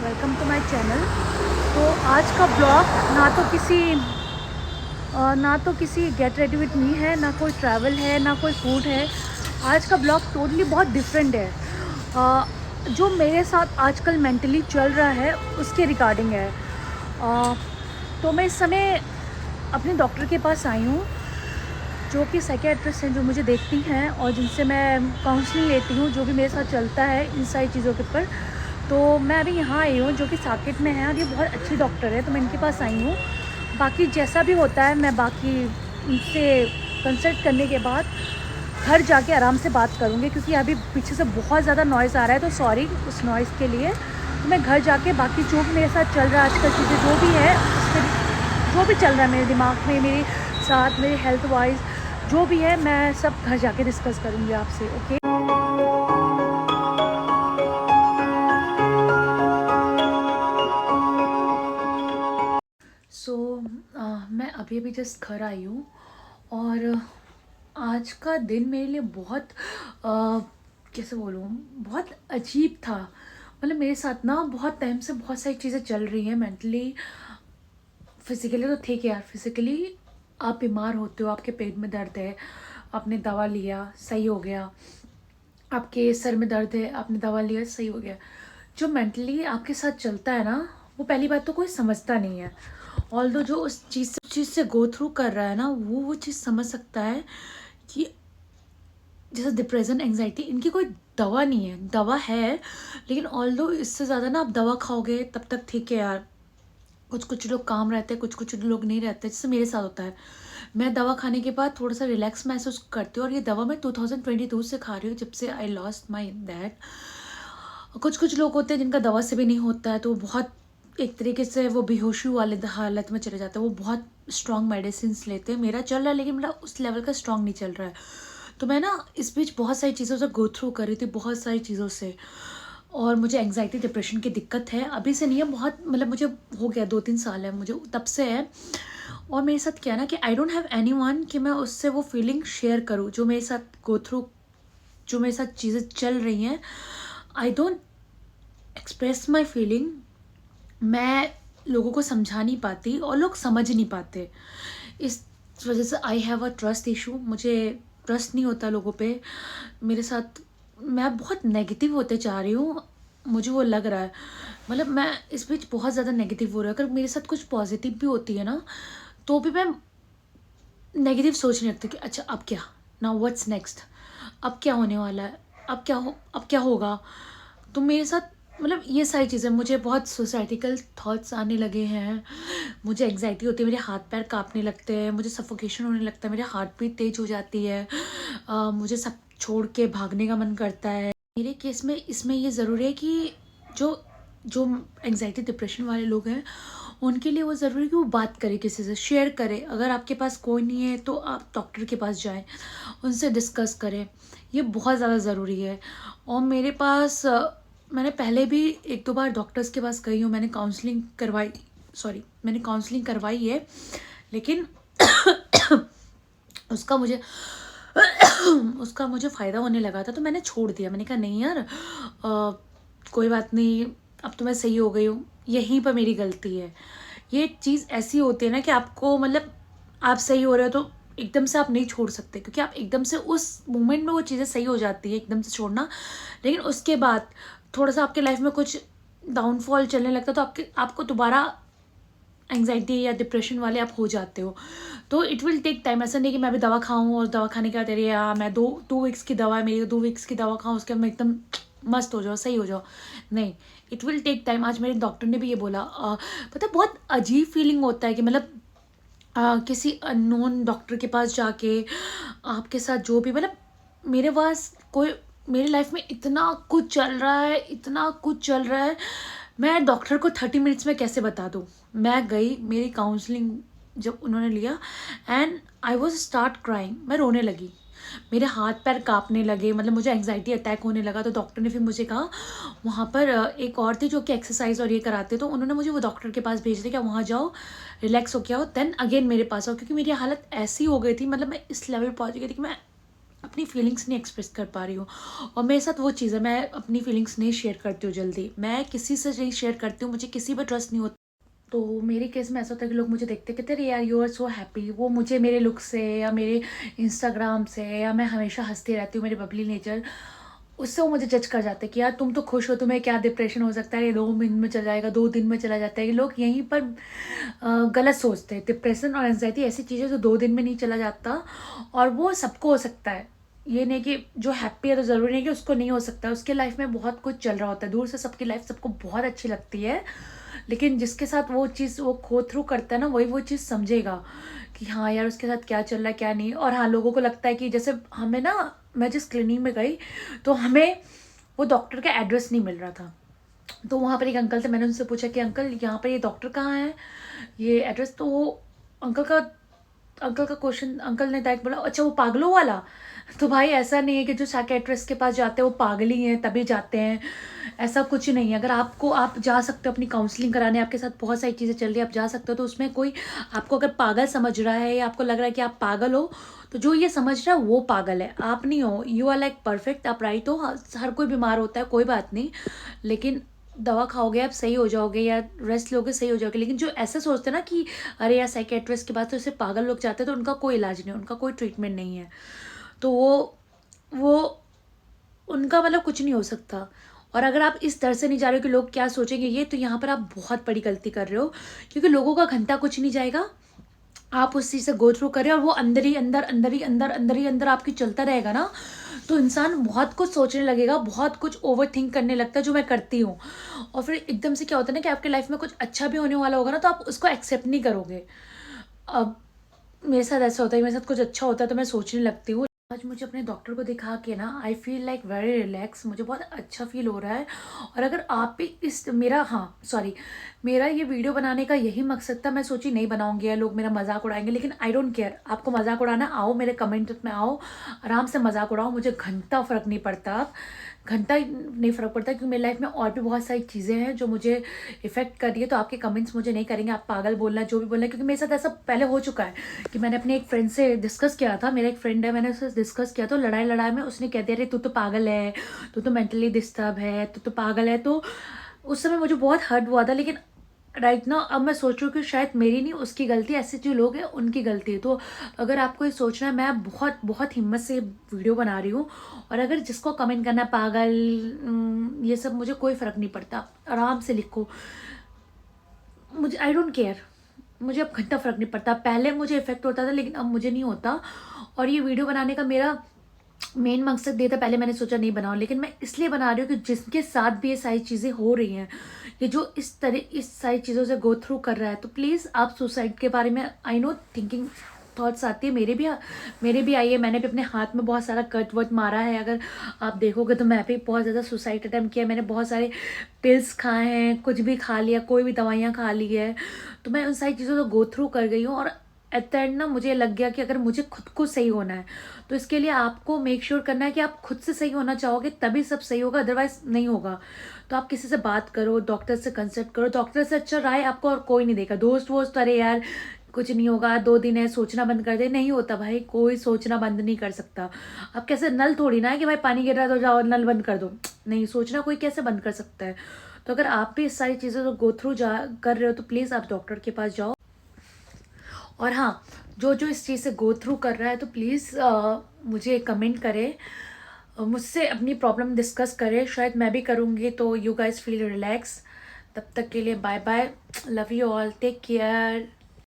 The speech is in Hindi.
Welcome to my channel. तो आज का ब्लॉग ना तो किसी गेट रेडी विथ मी है, ना कोई ट्रैवल है, ना कोई फूड है। आज का ब्लॉग टोटली बहुत डिफरेंट है। जो मेरे साथ आजकल मेंटली चल रहा है उसके रिगार्डिंग है। तो मैं इस समय अपने डॉक्टर के पास आई हूँ, जो कि साइकियाट्रिस्ट हैं, जो मुझे देखती हैं और जिनसे मैं काउंसलिंग लेती हूँ, जो भी मेरे साथ चलता है इन सारी चीज़ों के ऊपर। तो मैं अभी यहाँ आई हूँ, जो कि साकेत में है, और ये बहुत अच्छी डॉक्टर है, तो मैं इनके पास आई हूँ। बाकी जैसा भी होता है मैं बाकी इनसे कंसल्ट करने के बाद घर जाके आराम से बात करूँगी, क्योंकि अभी पीछे से बहुत ज़्यादा नॉइज़ आ रहा है, तो सॉरी उस नॉइज़ के लिए। तो मैं घर जाके बाकी जो भी मेरे साथ चल रहा है आजकल, चीज़ें जो भी है उसके जो भी चल रहा है मेरे दिमाग में, मेरे साथ, मेरे हेल्थ वाइज जो भी है, मैं सब घर जाके डिस्कस करूँगी आपसे। ओके। सो मैं अभी अभी जस्ट घर आई हूँ, और आज का दिन मेरे लिए बहुत कैसे बोलूँ, बहुत अजीब था। मतलब मेरे साथ ना बहुत टाइम से बहुत सारी चीज़ें चल रही हैं मेंटली। फिज़िकली तो ठीक है यार, फिज़िकली आप बीमार होते हो, आपके पेट में दर्द है, आपने दवा लिया सही हो गया, आपके सर में दर्द है, आपने दवा लिया सही हो गया। जो मेंटली आपके साथ चलता है ना, वो पहली बात तो कोई समझता नहीं है। ऑल्दो जो उस चीज़ से गो थ्रू कर रहा है ना, वो चीज़ समझ सकता है कि जैसे डिप्रेशन, एंग्जाइटी, इनकी कोई दवा नहीं है। दवा है, लेकिन ऑल्दो इससे ज़्यादा ना आप दवा खाओगे तब तक ठीक है यार। कुछ कुछ लोग काम रहते हैं, कुछ कुछ लोग नहीं रहते, जैसे मेरे साथ होता है। मैं दवा खाने के बाद थोड़ा सा रिलैक्स महसूस करती हूँ, और ये दवा मैं 2022 से खा रही हूँ, जब से आई लॉस्ट माई डैड। कुछ कुछ लोग होते हैं जिनका दवा से भी नहीं होता है, तो वो बहुत एक तरीके से वो बेहोशी वाले हालत में चले जाते हैं, वो बहुत स्ट्रॉन्ग मेडिसिन लेते हैं। मेरा चल रहा है, लेकिन मेरा उस लेवल का स्ट्रॉन्ग नहीं चल रहा है। तो मैं ना इस बीच बहुत सारी चीज़ों से गो थ्रू कर रही थी, बहुत सारी चीज़ों से। और मुझे एंग्जाइटी डिप्रेशन की दिक्कत है, अभी से नहीं है, बहुत मतलब मुझे हो गया 2-3 साल है, मुझे तब से है। और मेरे साथ क्या है ना कि आई डोंट हैव एनीवन कि मैं उससे वो फीलिंग शेयर करूँ, जो मेरे साथ गो थ्रू, जो मेरे साथ चीज़ें चल रही हैं। I don't express my feeling. मैं लोगों को समझा नहीं पाती, और लोग समझ नहीं पाते। इस वजह से I have a trust issue. मुझे ट्रस्ट नहीं होता लोगों पे। मेरे साथ मैं बहुत नेगेटिव होते जा रही हूँ, मुझे वो लग रहा है। मतलब मैं इस बीच बहुत ज़्यादा नेगेटिव हो रहा है। अगर मेरे साथ कुछ पॉजिटिव भी होती है ना, तो भी मैं नेगेटिव सोचने लगती हूँ कि अच्छा अब क्या, नाउ व्हाट्स नेक्स्ट, अब क्या होने वाला है, अब क्या होगा। तो मेरे साथ मतलब ये सारी चीज़ें, मुझे बहुत सुसाइडिकल थॉट्स आने लगे हैं, मुझे एंग्जाइटी होती है, मेरे हाथ पैर कांपने लगते हैं, मुझे सफोकेशन होने लगता है, मेरे हार्ट बीट तेज हो जाती है, मुझे सब छोड़ के भागने का मन करता है। मेरे केस में इसमें ये ज़रूरी है कि जो जो एंग्जाइटी डिप्रेशन वाले लोग हैं, उनके लिए वो ज़रूरी है कि वो बात करें, किसी से शेयर करें। अगर आपके पास कोई नहीं है तो आप डॉक्टर के पास जाएं, उनसे डिस्कस करें, ये बहुत ज़्यादा ज़रूरी है। और मेरे पास मैंने पहले भी 1-2 बार डॉक्टर्स के पास गई हूँ, मैंने काउंसलिंग करवाई है, लेकिन उसका मुझे उसका मुझे फ़ायदा होने लगा था, तो मैंने छोड़ दिया। मैंने कहा नहीं यार, कोई बात नहीं, अब तो मैं सही हो गई हूँ, यहीं पर मेरी गलती है। ये चीज़ ऐसी होती है ना कि आपको मतलब आप सही हो रहे हो तो एकदम से आप नहीं छोड़ सकते, क्योंकि आप एकदम से उस मोमेंट में वो चीज़ें सही हो जाती है एकदम से छोड़ना, लेकिन उसके बाद थोड़ा सा आपके लाइफ में कुछ डाउनफॉल चलने लगता है, तो आपको दोबारा एंग्जाइटी या डिप्रेशन वाले आप हो जाते हो। तो इट विल टेक टाइम। ऐसा नहीं कि मैं अभी दवा खाऊं और दवा खाने के बाद अरे यार मैं 2 वीक्स की दवा है मेरी, 2 वीक्स की दवा खाऊं उसके बाद मैं एकदम मस्त हो जाओ, सही हो जाओ। नहीं, इट विल टेक टाइम। आज मेरे डॉक्टर ने भी ये बोला। पता बहुत अजीब फीलिंग होता है कि मतलब किसी अननोन डॉक्टर के पास जाके आपके साथ जो भी मतलब मेरे पास कोई, मेरी लाइफ में इतना कुछ चल रहा है, इतना कुछ चल रहा है, मैं डॉक्टर को 30 मिनट्स में कैसे बता दूँ। मैं गई, मेरी काउंसलिंग जब उन्होंने लिया, and I was start crying, मैं रोने लगी, मेरे हाथ पैर कांपने लगे, मतलब मुझे एंग्जाइटी अटैक होने लगा। तो डॉक्टर ने फिर मुझे कहा, वहाँ पर एक और थी जो कि एक्सरसाइज और ये कराते, तो उन्होंने मुझे वो डॉक्टर के पास भेज दिया कि वहाँ जाओ, रिलैक्स हो के आओ, देन अगेन मेरे पास आओ, क्योंकि मेरी हालत ऐसी हो गई थी, मतलब मैं इस लेवल पर पहुँच गई थी कि मैं अपनी फीलिंग्स नहीं एक्सप्रेस कर पा रही हूँ। और मेरे साथ वो चीज़ है, मैं अपनी फीलिंग्स नहीं शेयर करती हूँ जल्दी, मैं किसी से नहीं शेयर करती हूँ, मुझे किसी पर ट्रस्ट नहीं होता। तो मेरे केस में ऐसा होता है कि लोग मुझे देखते कहते अरे यार यू आर सो हैप्पी, वो मुझे मेरे लुक से या मेरे इंस्टाग्राम से, या मैं हमेशा हंसती रहती हूँ, मेरे बबली नेचर, उससे वो मुझे जज कर जाते हैं कि यार तुम तो खुश हो, तुम्हें क्या डिप्रेशन हो सकता है, ये 2 दिन में चला जाएगा, 2 दिन में चला जाता है। ये लोग यहीं पर गलत सोचते हैं। डिप्रेशन और एंजाइटी ऐसी चीज़ है जो 2 दिन में नहीं चला जाता, और वो सबको हो सकता है। ये नहीं कि जो हैप्पी है तो ज़रूरी नहीं कि उसको नहीं हो सकता, उसके लाइफ में बहुत कुछ चल रहा होता है। दूर से सबकी लाइफ सबको बहुत अच्छी लगती है, लेकिन जिसके साथ वो चीज़ वो गो थ्रू करता है ना, वही वो चीज़ समझेगा कि हाँ यार उसके साथ क्या चल रहा है क्या नहीं। और हाँ, लोगों को लगता है कि जैसे हमें ना, मैं जिस क्लिनिक में गई तो हमें वो डॉक्टर का एड्रेस नहीं मिल रहा था। तो वहाँ पर एक अंकल थे, मैंने उनसे पूछा कि अंकल यहाँ पर ये डॉक्टर कहाँ है, ये एड्रेस। तो वो अंकल का क्वेश्चन, अंकल ने डायरेक्ट बोला अच्छा वो पागलों वाला। तो भाई ऐसा नहीं है कि जो साइकियाट्रिस्ट के पास जाते हैं वो पागल ही हैं तभी जाते हैं, ऐसा कुछ नहीं है। अगर आपको, आप जा सकते हो अपनी काउंसलिंग कराने, आपके साथ बहुत सारी चीज़ें चल रही है, आप जा सकते हो, तो उसमें कोई आपको अगर पागल समझ रहा है या आपको लग रहा है कि आप पागल हो, तो जो ये समझ रहा है वो पागल है, आप नहीं हो। यू आर लाइक परफेक्ट, आप राइट हो। हर कोई बीमार होता है, कोई बात नहीं, लेकिन दवा खाओगे आप सही हो जाओगे, या रेस्ट लोगे सही हो जाओगे। लेकिन जो ऐसे सोचते हैं ना कि अरे यार साइकेट्रिस्ट के पास तो इसे पागल लोग जाते हैं, तो उनका कोई इलाज नहीं, उनका कोई ट्रीटमेंट नहीं है। तो वो उनका मतलब कुछ नहीं हो सकता। और अगर आप इस डर से नहीं जा रहे हो कि लोग क्या सोचेंगे ये, तो यहाँ पर आप बहुत बड़ी गलती कर रहे हो, क्योंकि लोगों का घंटा कुछ नहीं जाएगा। आप उस चीज़ से गो थ्रू करें और वो अंदर ही अंदर अंदर ही अंदर अंदर ही अंदर आपकी चलता रहेगा ना, तो इंसान बहुत कुछ सोचने लगेगा, बहुत कुछ ओवर थिंक करने लगता है, जो मैं करती हूँ। और फिर एकदम से क्या होता है ना कि आपके लाइफ में कुछ अच्छा भी होने वाला होगा ना, तो आप उसको एक्सेप्ट नहीं करोगे। अब मेरे साथ ऐसा होता है, मेरे साथ कुछ अच्छा होता है तो मैं सोचने लगती हूँ। आज मुझे अपने डॉक्टर को दिखा के ना I feel like very relax, मुझे बहुत अच्छा फील हो रहा है। और अगर आप भी इस मेरा, हाँ सॉरी, मेरा ये वीडियो बनाने का यही मकसद था। मैं सोची नहीं बनाऊंगी, लोग मेरा मजाक उड़ाएंगे, लेकिन आई डोंट केयर। आपको मजाक उड़ाना, आओ मेरे कमेंट में आओ, आराम से मजाक उड़ाओ, मुझे घंटा फ़र्क नहीं पड़ता। घंटा ही नहीं फ़र्क पड़ता, क्योंकि मेरी लाइफ में और भी बहुत सारी चीज़ें हैं जो मुझे इफ़ेक्ट कर रही है। तो आपके कमेंट्स मुझे नहीं करेंगे, आप पागल बोलना जो भी बोलना है, क्योंकि मेरे साथ ऐसा पहले हो चुका है कि मैंने अपने एक फ्रेंड से डिस्कस किया था। मेरा एक फ्रेंड है, मैंने उससे डिस्कस किया, तो लड़ाई लड़ाई में उसने कह दिया अरे तू तो पागल है, तू तो मेंटली डिस्टर्ब है, तू तो पागल है। तो उस समय मुझे बहुत हर्ट हुआ था, लेकिन राइट ना अब मैं सोच रही हूँ कि शायद मेरी नहीं उसकी गलती, ऐसे जो लोग हैं उनकी गलती है। तो अगर आपको ये सोचना है, मैं बहुत बहुत हिम्मत से वीडियो बना रही हूँ। और अगर जिसको कमेंट करना है पागल, ये सब, मुझे कोई फ़र्क नहीं पड़ता, आराम से लिखो, मुझे आई डोंट केयर, मुझे अब घंटा फ़र्क नहीं पड़ता। पहले मुझे इफेक्ट होता था, लेकिन अब मुझे नहीं होता। और ये वीडियो बनाने का मेरा मेन मकसद ये था, पहले मैंने सोचा नहीं बनाऊं, लेकिन मैं इसलिए बना रही हूँ कि जिसके साथ भी ये सारी चीज़ें हो रही हैं, ये जो इस सारी चीज़ों से गो थ्रू कर रहा है, तो प्लीज़ आप सुसाइड के बारे में, आई नो थिंकिंग थॉट्स आती है, मेरे भी आई है। मैंने भी अपने हाथ में बहुत सारा कट वट मारा है, अगर आप देखोगे तो मैं भी बहुत ज़्यादा सुसाइड अटैम्प्ट किया, मैंने बहुत सारे पिल्स खाए हैं, कुछ भी खा लिया, कोई भी दवाइयाँ खा ली है। तो मैं उन सारी चीज़ों से गो थ्रू कर गई हूँ। और एट द एंड ना मुझे लग गया कि अगर मुझे खुद को सही होना है, तो इसके लिए आपको मेक श्योर करना है कि आप खुद से सही होना चाहोगे, तभी सब सही होगा, अदरवाइज नहीं होगा। तो आप किसी से बात करो, डॉक्टर से कंसल्ट करो, डॉक्टर से अच्छा राय आपको और कोई नहीं देगा। दोस्त वोस्त अरे यार कुछ नहीं होगा, 2 दिन है, सोचना बंद कर दे, नहीं होता भाई, कोई सोचना बंद नहीं कर सकता। अब कैसे, नल थोड़ी ना है कि भाई पानी गिर रहा है तो जाओ नल बंद कर दो, नहीं, सोचना कोई कैसे बंद कर सकता है। तो अगर आप भी इस सारी चीज़ों को गो थ्रू कर रहे हो, तो प्लीज़ आप डॉक्टर के पास जाओ। और हाँ, जो जो इस चीज़ से गो थ्रू कर रहा है, तो प्लीज़ मुझे कमेंट करे, मुझसे अपनी प्रॉब्लम डिस्कस करे, शायद मैं भी करूँगी, तो यू गाइस फील रिलैक्स। तब तक के लिए bye bye, love you all, take care.